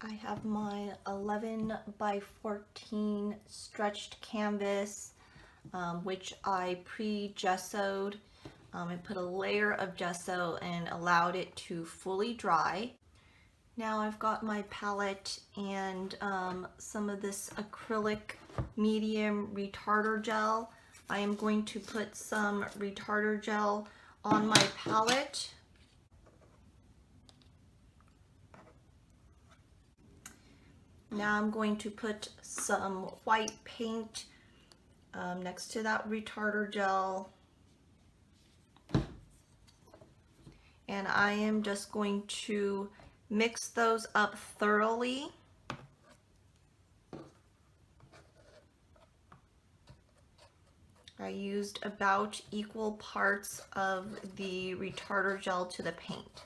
I have my 11 by 14 stretched canvas, which I pre-gessoed. I put a layer of gesso and allowed it to fully dry. Now I've got my palette and some of this acrylic medium retarder gel. I am going to put some retarder gel on my palette. Now I'm going to put some white paint next to that retarder gel. And I am just going to mix those up thoroughly. I used about equal parts of the retarder gel to the paint.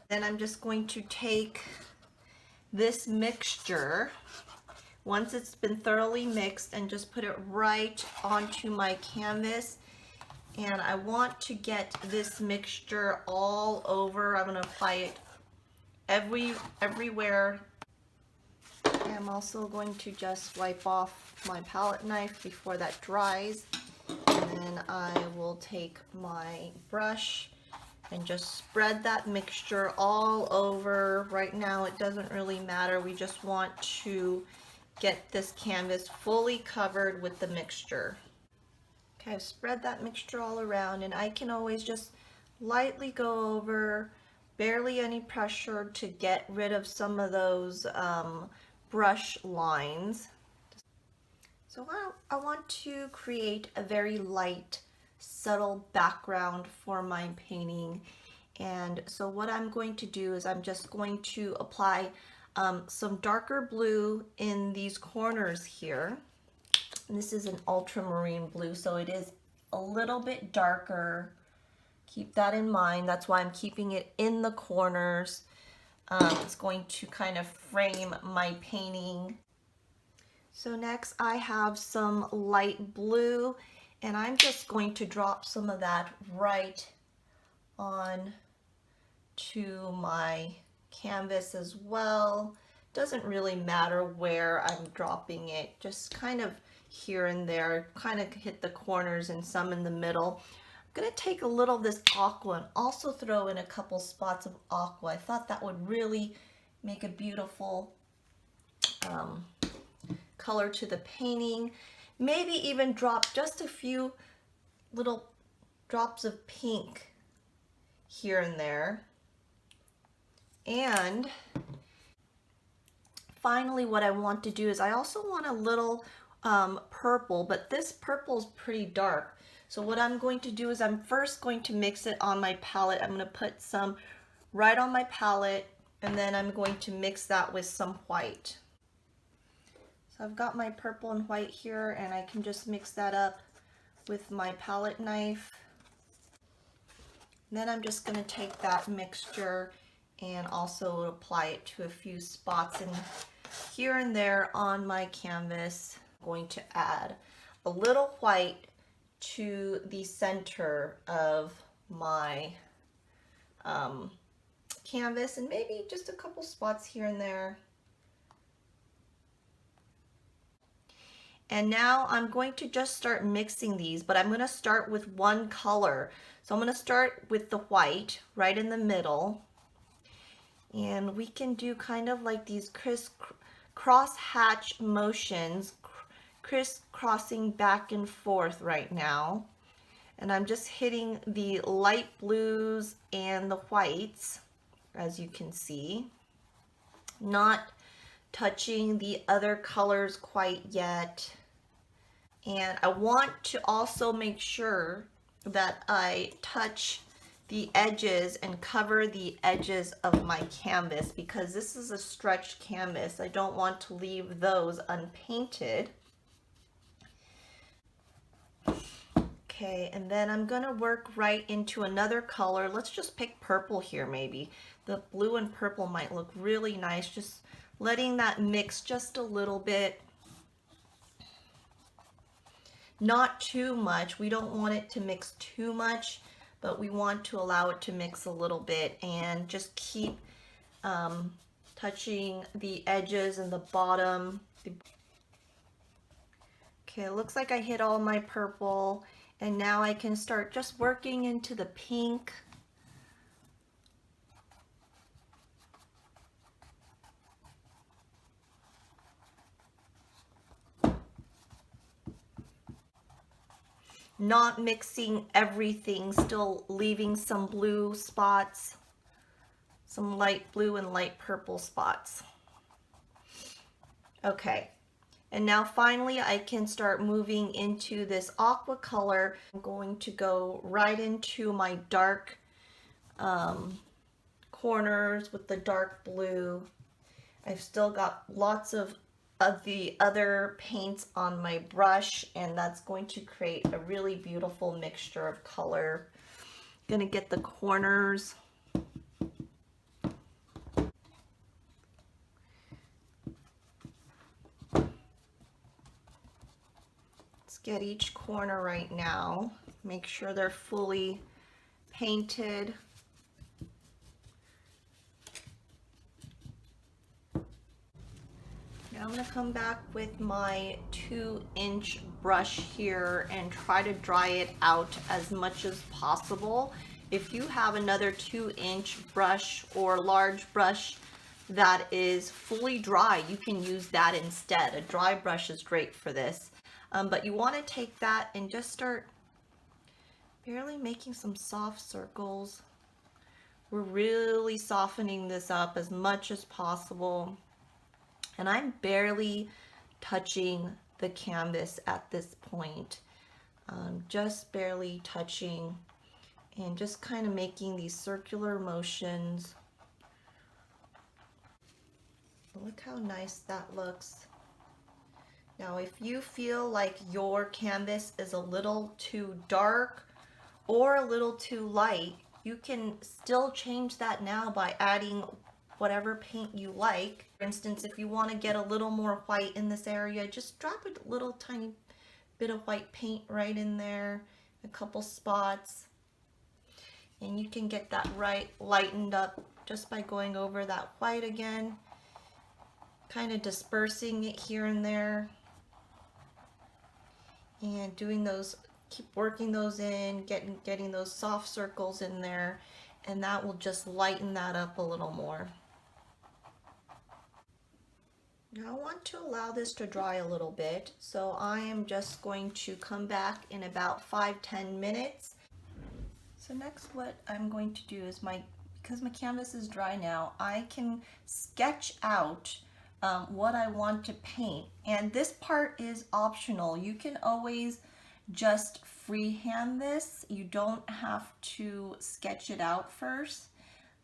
Then I'm just going to take this mixture, once it's been thoroughly mixed, and just put it right onto my canvas. And I want to get this mixture all over. I'm going to apply it everywhere. I'm also going to just wipe off my palette knife before that dries. And then I will take my brush and just spread that mixture all over. Right now it doesn't really matter. We just want to get this canvas fully covered with the mixture. Okay, I've spread that mixture all around, and I can always just lightly go over, barely any pressure, to get rid of some of those brush lines. So I want to create a very light, subtle background for my painting. And so what I'm going to do is I'm just going to apply some darker blue in these corners here. And this is an ultramarine blue, so it is a little bit darker. Keep that in mind. That's why I'm keeping it in the corners. It's going to kind of frame my painting. So next I have some light blue, and I'm just going to drop some of that right on to my canvas as well. Doesn't really matter where I'm dropping it, just kind of here and there, kind of hit the corners and some in the middle. I'm going to take a little of this aqua and also throw in a couple spots of aqua. I thought that would really make a beautiful color to the painting. Maybe even drop just a few little drops of pink here and there. And finally, what I want to do is I also want a little purple, but this purple is pretty dark. So what I'm going to do is I'm first going to mix it on my palette. I'm going to put some right on my palette, and then I'm going to mix that with some white. So I've got my purple and white here, and I can just mix that up with my palette knife. Then I'm just going to take that mixture and also apply it to a few spots and here and there on my canvas. I'm going to add a little white to the center of my canvas, and maybe just a couple spots here and there. And now I'm going to just start mixing these, but I'm going to start with one color. So I'm going to start with the white right in the middle. And we can do kind of like these cross hatch motions, crisscrossing back and forth right now. And I'm just hitting the light blues and the whites, as you can see. Not touching the other colors quite yet. And I want to also make sure that I touch the edges and cover the edges of my canvas, because this is a stretched canvas. I don't want to leave those unpainted. Okay, and then I'm gonna work right into another color. Let's just pick purple here maybe. The blue and purple might look really nice. Just letting that mix just a little bit. Not too much. We don't want it to mix too much, but we want to allow it to mix a little bit, and just keep touching the edges and the bottom. Okay, it looks like I hit all my purple, and now I can start just working into the pink. Not mixing everything, still leaving some blue spots, some light blue and light purple spots. Okay, and now finally I can start moving into this aqua color. I'm going to go right into my dark corners with the dark blue. I've still got lots of the other paints on my brush, and that's going to create a really beautiful mixture of color. Gonna get the corners. Let's get each corner right now. Make sure they're fully painted. Now I'm going to come back with my 2-inch brush here and try to dry it out as much as possible. If you have another 2-inch brush or large brush that is fully dry, you can use that instead. A dry brush is great for this. But you want to take that and just start barely making some soft circles. We're really softening this up as much as possible. And I'm barely touching the canvas at this point. Just barely touching and just kind of making these circular motions. Look how nice that looks. Now, if you feel like your canvas is a little too dark or a little too light, you can still change that now by adding whatever paint you like. For instance, if you want to get a little more white in this area, just drop a little tiny bit of white paint right in there, a couple spots, and you can get that right lightened up just by going over that white again, kind of dispersing it here and there, and doing those, keep working those in, getting those soft circles in there, and that will just lighten that up a little more. Now I want to allow this to dry a little bit, so I am just going to come back in about 5-10 minutes. So next what I'm going to do is because my canvas is dry now, I can sketch out what I want to paint. And this part is optional. You can always just freehand this. You don't have to sketch it out first.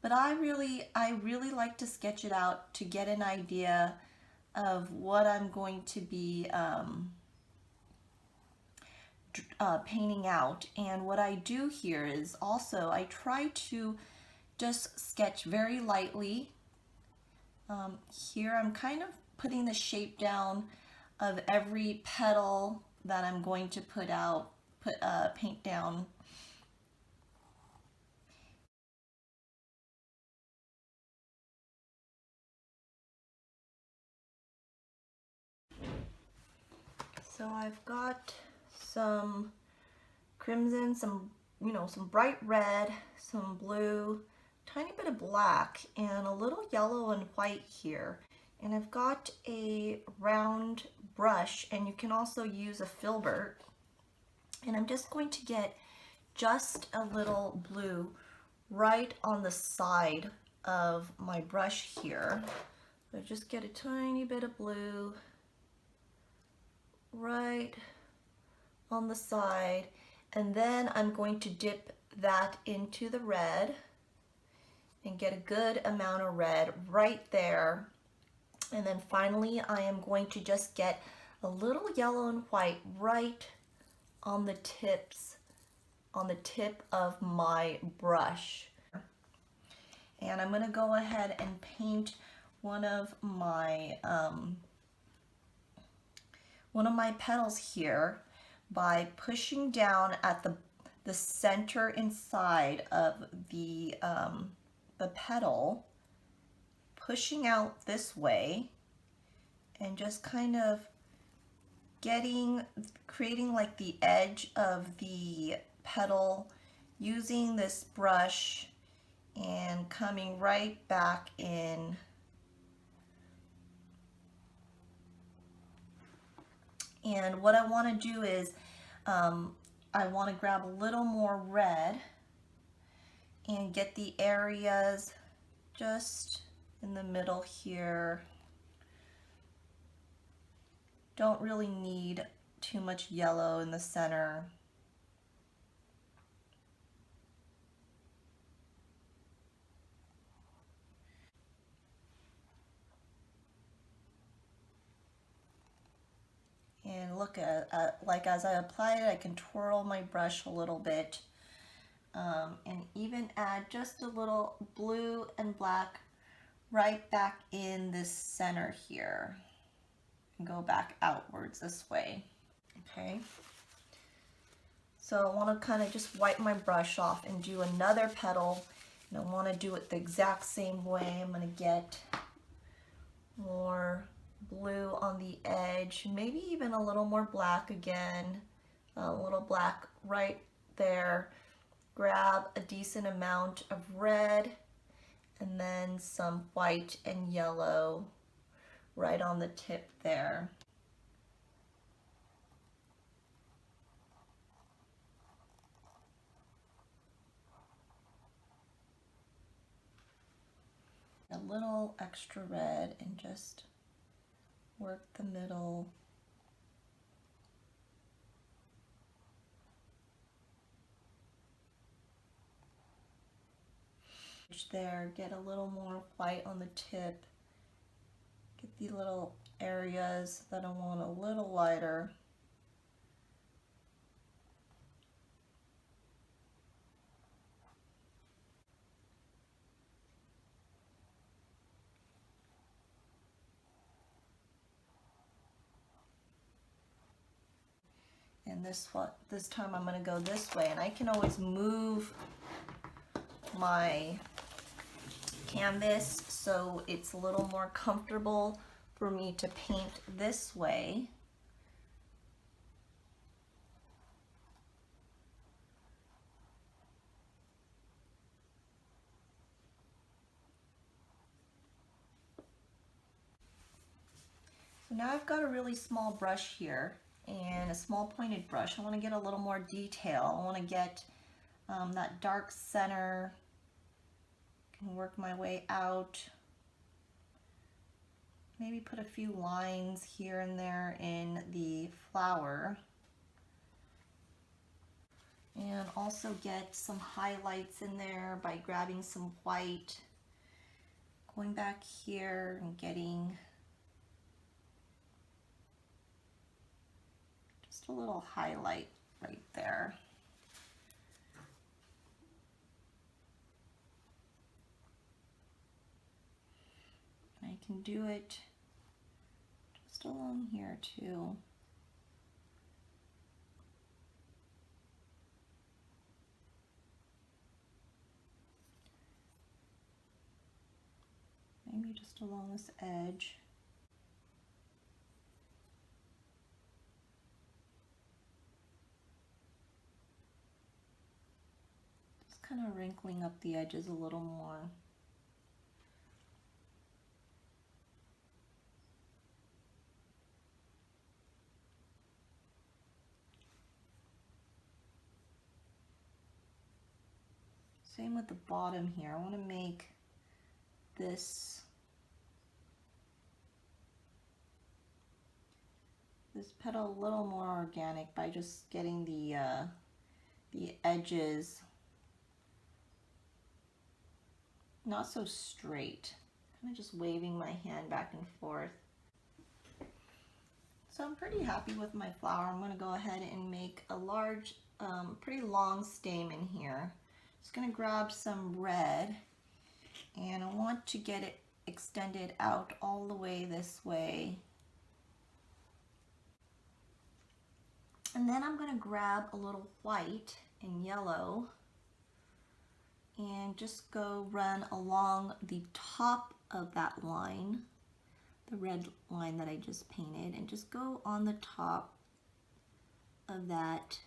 But I really like to sketch it out to get an idea of what I'm going to be painting out. And what I do here is also I try to just sketch very lightly. Here I'm kind of putting the shape down of every petal that I'm going to paint down. So I've got some crimson, some bright red, some blue, tiny bit of black, and a little yellow and white here. And I've got a round brush, and you can also use a filbert. And I'm just going to get just a little blue right on the side of my brush here. So just get a tiny bit of blue right on the side, and then I'm going to dip that into the red and get a good amount of red right there. And then finally I am going to just get a little yellow and white right on the tip of my brush. And I'm going to go ahead and paint one of my petals here by pushing down at the center inside of the petal, pushing out this way and just kind of creating like the edge of the petal using this brush and coming right back in. And what I want to do is I want to grab a little more red and get the areas just in the middle here. Don't really need too much yellow in the center. And look at like as I apply it, I can twirl my brush a little bit and even add just a little blue and black right back in this center here and go back outwards this way. Okay, so I want to kind of just wipe my brush off and do another petal, and I want to do it the exact same way. I'm going to get more blue on the edge, maybe even a little more black again, a little black right there. Grab a decent amount of red and then some white and yellow right on the tip there. A little extra red and just work the middle. There, get a little more white on the tip. Get the little areas that I want a little lighter. And this time I'm going to go this way, and I can always move my canvas so it's a little more comfortable for me to paint this way. So now I've got a really small brush here and a small pointed brush. I want to get a little more detail. I want to get that dark center. Can work my way out. Maybe put a few lines here and there in the flower. And also get some highlights in there by grabbing some white. Going back here and getting just a little highlight right there. I can do it just along here too. Maybe just along this edge. Just kind of wrinkling up the edges a little more. Same with the bottom here. I want to make this petal a little more organic by just getting the edges not so straight. Kind of just waving my hand back and forth. So I'm pretty happy with my flower. I'm going to go ahead and make a large, pretty long stamen here. Just going to grab some red, and I want to get it extended out all the way this way. And then I'm going to grab a little white and yellow and just go run along the top of that line, the red line that I just painted, and just go on the top of that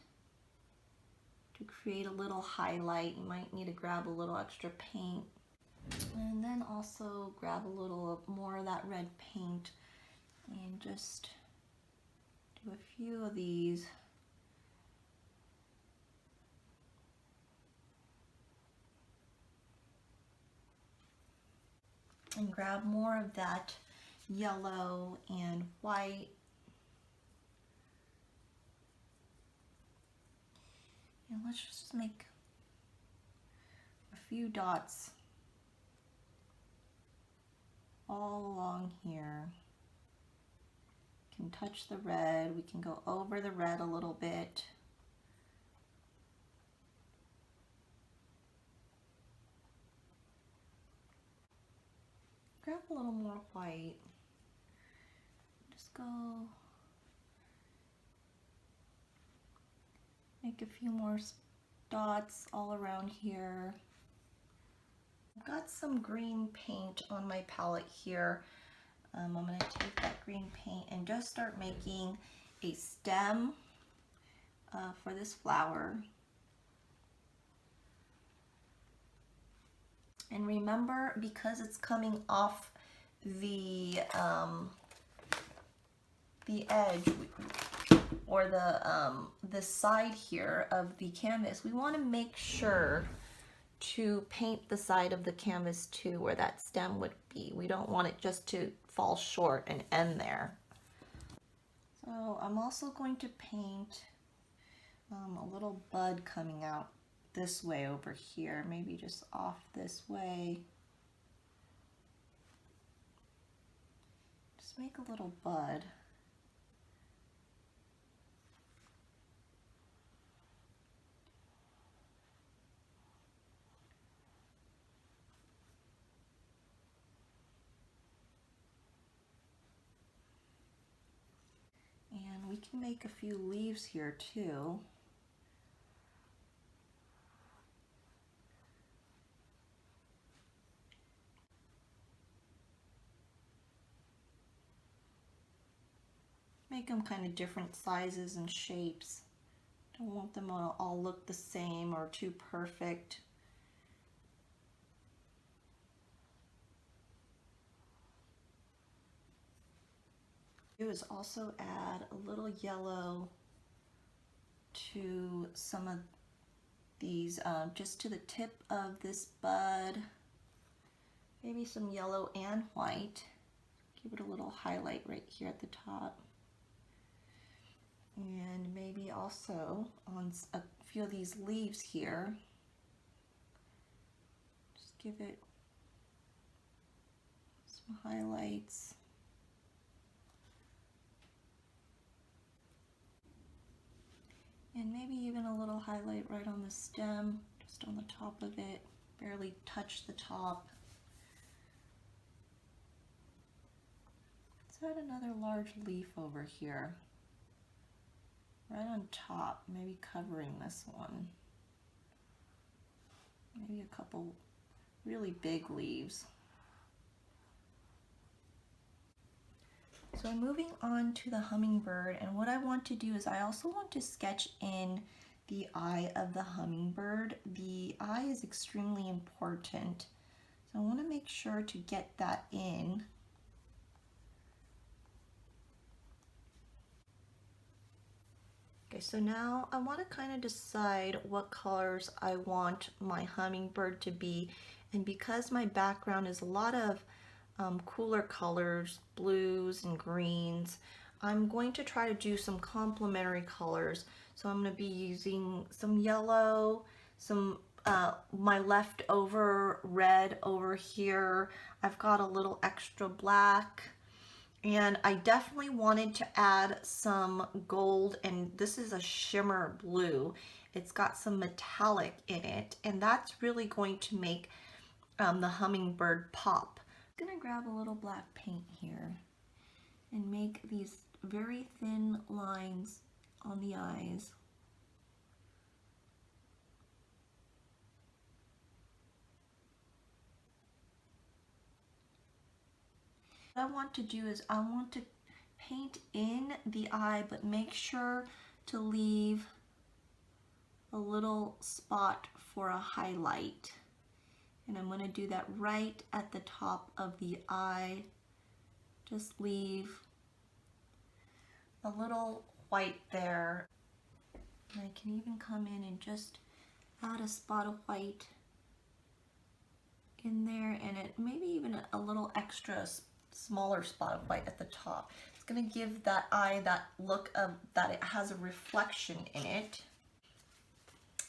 to create a little highlight. You might need to grab a little extra paint, and then also grab a little more of that red paint and just do a few of these. And grab more of that yellow and white. And let's just make a few dots all along here. Can touch the red. We can go over the red a little bit. Grab a little more white. Just go make a few more dots all around here. I've got some green paint on my palette here. I'm going to take that green paint and just start making a stem for this flower. And remember, because it's coming off the edge or the side here of the canvas, we want to make sure to paint the side of the canvas too, where that stem would be. We don't want it just to fall short and end there. So I'm also going to paint a little bud coming out this way over here, maybe just off this way. Just make a little bud. And we can make a few leaves here too. Make them kind of different sizes and shapes. Don't want them to all look the same or too perfect. Do is also add a little yellow to some of these, just to the tip of this bud. Maybe some yellow and white. Give it a little highlight right here at the top. And maybe also on a few of these leaves here, just give it some highlights. And maybe even a little highlight right on the stem, just on the top of it, barely touch the top. Let's add another large leaf over here. Right on top, maybe covering this one. Maybe a couple really big leaves. So I'm moving on to the hummingbird, and what I want to do is I also want to sketch in the eye of the hummingbird. The eye is extremely important, so I want to make sure to get that in. Okay, so now I want to kind of decide what colors I want my hummingbird to be, and because my background is a lot of cooler colors, blues and greens, I'm going to try to do some complementary colors. So I'm going to be using some yellow, some my leftover red over here. I've got a little extra black. And I definitely wanted to add some gold, and this is a shimmer blue. It's got some metallic in it, and that's really going to make the hummingbird pop. I'm gonna grab a little black paint here and make these very thin lines on the eyes. What I want to do is I want to paint in the eye, but make sure to leave a little spot for a highlight. And I'm going to do that right at the top of the eye. Just leave a little white there. And I can even come in and just add a spot of white in there, and it maybe even a little extra smaller spot of white at the top. It's going to give that eye that look of that it has a reflection in it.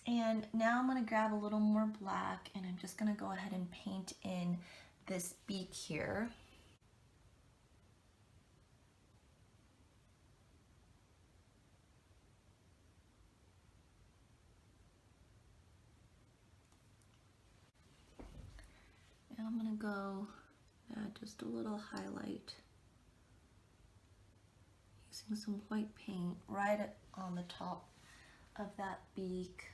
And now I'm going to grab a little more black, and I'm just going to go ahead and paint in this beak here. And I'm going to go add just a little highlight using some white paint right on the top of that beak.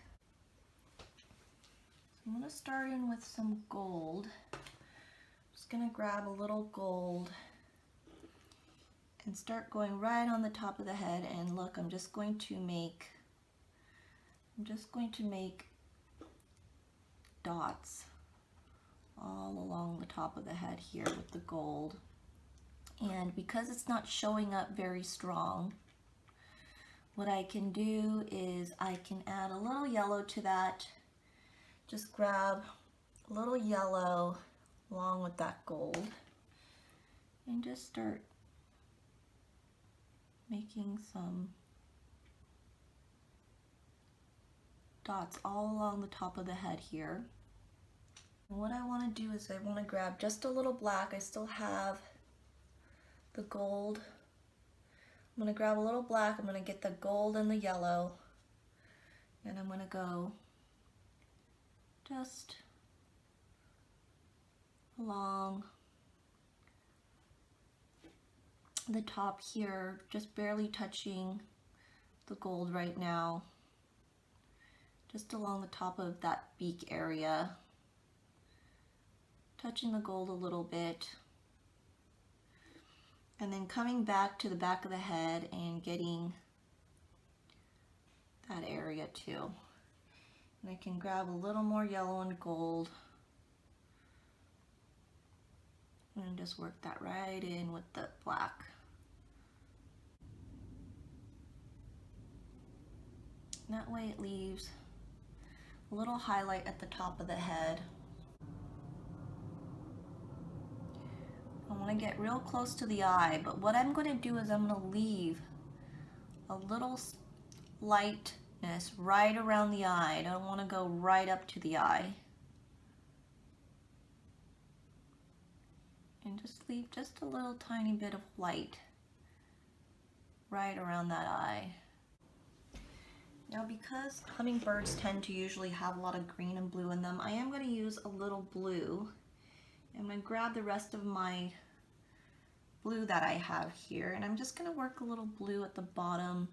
I'm going to start in with some gold. I'm just going to grab a little gold and start going right on the top of the head, and look, I'm just going to make dots all along the top of the head here with the gold. And because it's not showing up very strong, what I can do is I can add a little yellow to that. Just grab a little yellow along with that gold and just start making some dots all along the top of the head here. And what I want to do is I want to grab just a little black. I still have the gold. I'm going to grab a little black. I'm going to get the gold and the yellow, and I'm going to go just along the top here, just barely touching the gold right now, just along the top of that beak area, touching the gold a little bit, and then coming back to the back of the head and getting that area too. And I can grab a little more yellow and gold and just work that right in with the black. That way it leaves a little highlight at the top of the head. I want to get real close to the eye, but what I'm going to do is I'm going to leave a little lightness right around the eye. I don't want to go right up to the eye. And just leave just a little tiny bit of white right around that eye. Now, because hummingbirds tend to usually have a lot of green and blue in them, I am going to use a little blue. I'm going to grab the rest of my blue that I have here, and I'm just going to work a little blue at the bottom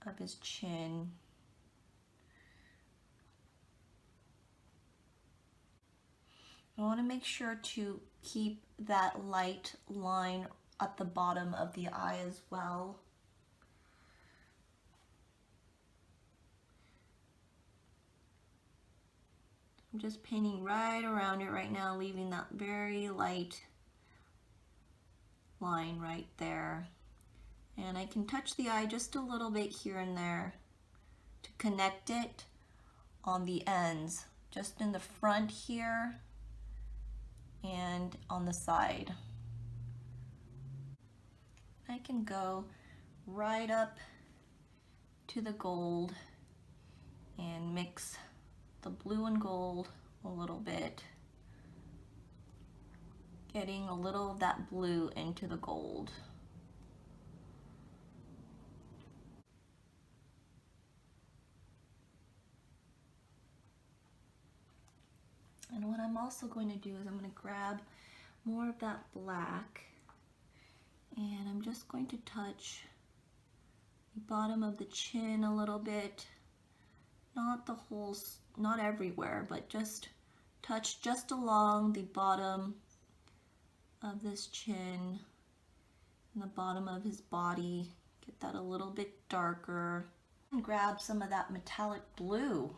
of his chin. I want to make sure to keep that light line at the bottom of the eye as well. I'm just painting right around it right now, leaving that very light line right there. And I can touch the eye just a little bit here and there to connect it on the ends, just in the front here and on the side. I can go right up to the gold and mix the blue and gold a little bit, getting a little of that blue into the gold. And what I'm also going to do is I'm going to grab more of that black, and I'm just going to touch the bottom of the chin a little bit, not the whole, not everywhere, but just touch just along the bottom of this chin and the bottom of his body. Get that a little bit darker. And grab some of that metallic blue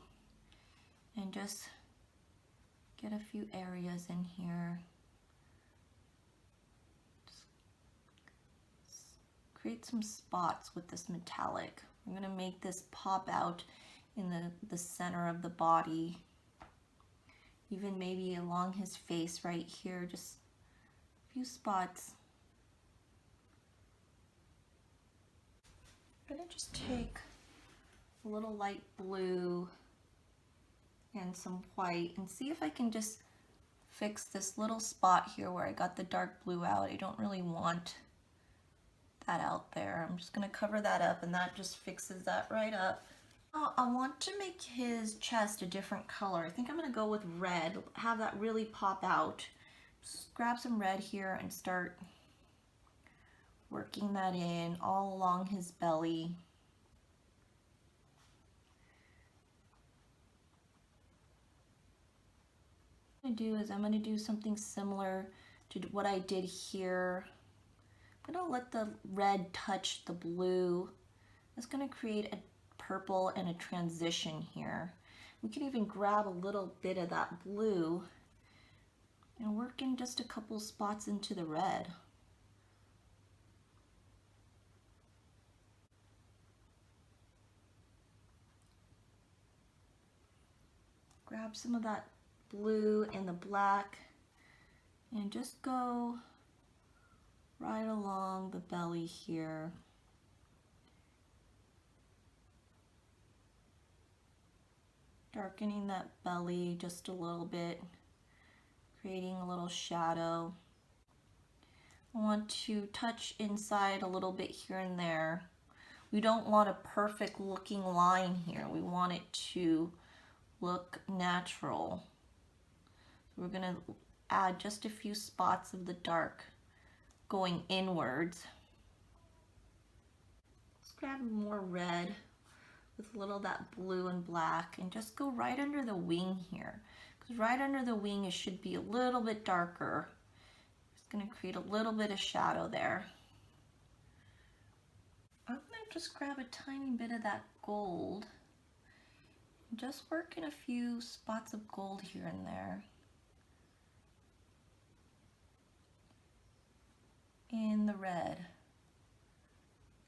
and just get a few areas in here. Just create some spots with this metallic. I'm going to make this pop out in the center of the body. Even maybe along his face right here, just a few spots. I'm going to just take a little light blue and some white and see if I can just fix this little spot here where I got the dark blue out. I don't really want that out there. I'm just going to cover that up, and that just fixes that right up. I want to make his chest a different color. I think I'm going to go with red, have that really pop out. Just grab some red here and start working that in all along his belly. What I'm going to do is I'm going to do something similar to what I did here. I'm going to let the red touch the blue. It's going to create a purple and a transition here. We can even grab a little bit of that blue and work in just a couple spots into the red. Grab some of that blue and the black and just go right along the belly here. Darkening that belly just a little bit, creating a little shadow. I want to touch inside a little bit here and there. We don't want a perfect looking line here. We want it to look natural. We're going to add just a few spots of the dark going inwards. Let's grab more red with a little of that blue and black and just go right under the wing here. Because right under the wing it should be a little bit darker. Just going to create a little bit of shadow there. I'm going to just grab a tiny bit of that gold. Just work in a few spots of gold here and there. In the red.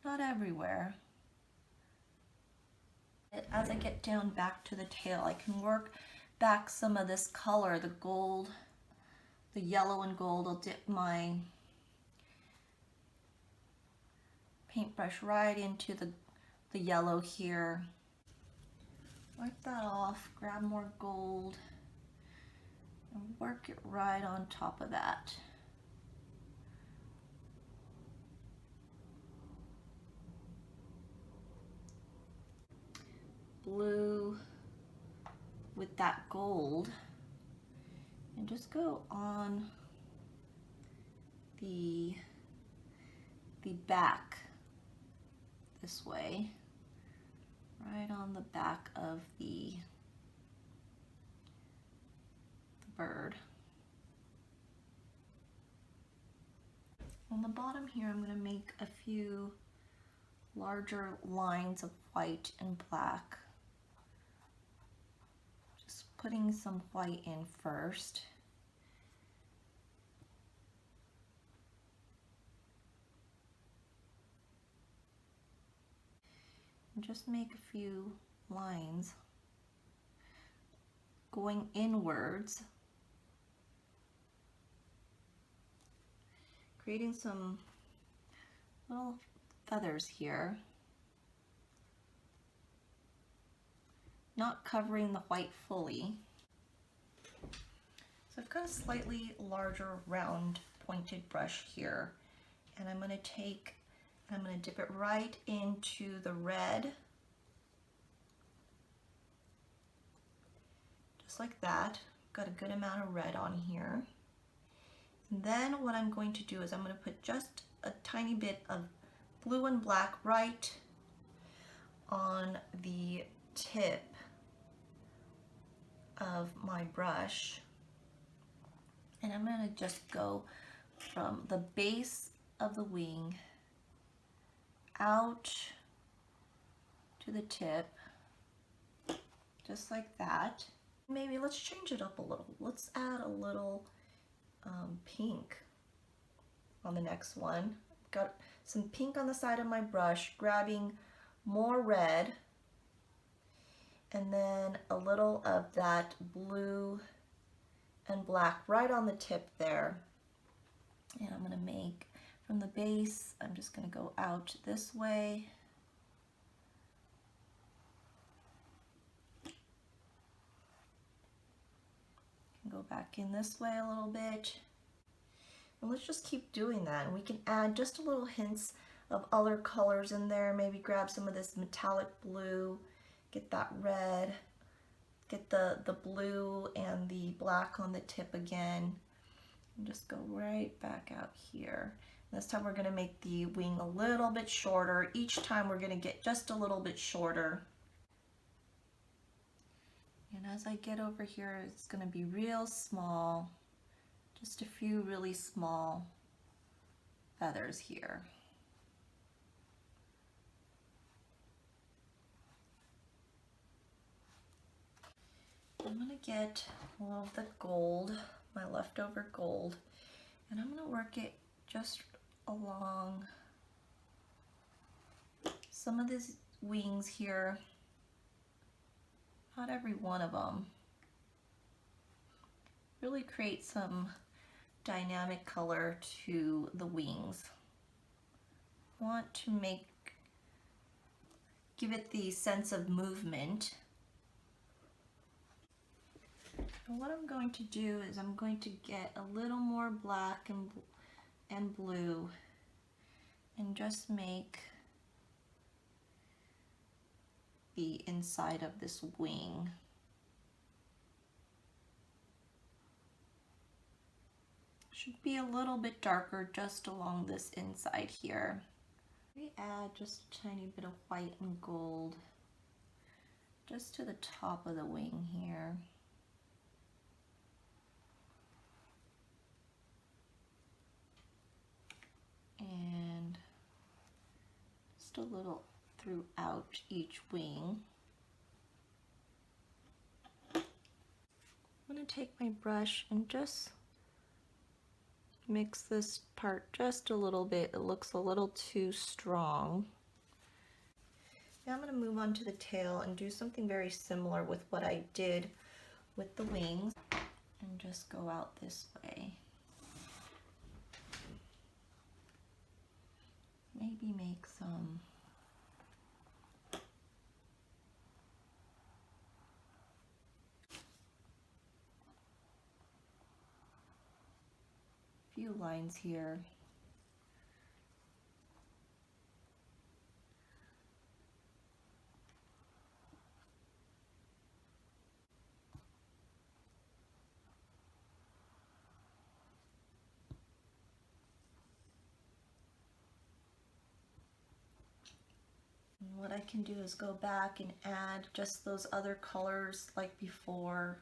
Not everywhere. As I get down back to the tail, I can work back some of this color, the gold, the yellow and gold. I'll dip my paintbrush right into the yellow here. Wipe that off, grab more gold, and work it right on top of that. Blue with that gold, and just go on the back this way, right on the back of the bird. On the bottom here, I'm going to make a few larger lines of white and black. Just putting some white in first. And just make a few lines going inwards, creating some little feathers here, not covering the white fully. So I've got a slightly larger round pointed brush here, and I'm going to dip it right into the red, just like that. Got a good amount of red on here. And then what I'm going to do is I'm going to put just a tiny bit of blue and black right on the tip of my brush, and I'm going to just go from the base of the wing out to the tip, just like that. Maybe let's change it up a little. Let's add a little pink on the next one. Got some pink on the side of my brush, grabbing more red, and then a little of that blue and black right on the tip there. And I'm going to make from the base, I'm just going to go out this way. Go back in this way a little bit. And let's just keep doing that. And we can add just a little hints of other colors in there. Maybe grab some of this metallic blue, get that red, get the blue and the black on the tip again, and just go right back out here. This time we're going to make the wing a little bit shorter. Each time we're going to get just a little bit shorter. And as I get over here, it's going to be real small, just a few really small feathers here. I'm going to get a little of the gold, my leftover gold, and I'm going to work it just along some of these wings here. Not every one of them. Really create some dynamic color to the wings. Want to give it the sense of movement. And what I'm going to do is I'm going to get a little more black and blue and just make the inside of this wing. Should be a little bit darker just along this inside here. We add just a tiny bit of white and gold just to the top of the wing here. And just a little throughout each wing. I'm going to take my brush and just mix this part just a little bit. It looks a little too strong. Now I'm going to move on to the tail and do something very similar with what I did with the wings, and just go out this way. Maybe make some few lines here. And what I can do is go back and add just those other colors like before.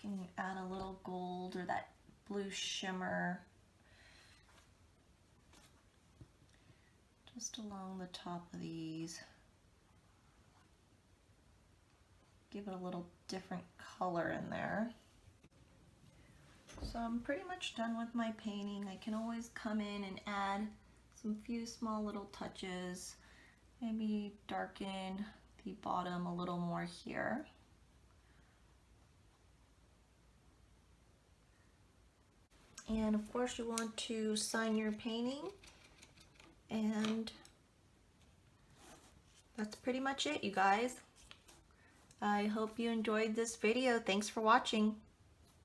You can add a little gold or that blue shimmer just along the top of these. Give it a little different color in there. So I'm pretty much done with my painting. I can always come in and add some few small little touches. Maybe darken the bottom a little more here. And of course you want to sign your painting, and that's pretty much it, you guys. I hope you enjoyed this video. Thanks for watching.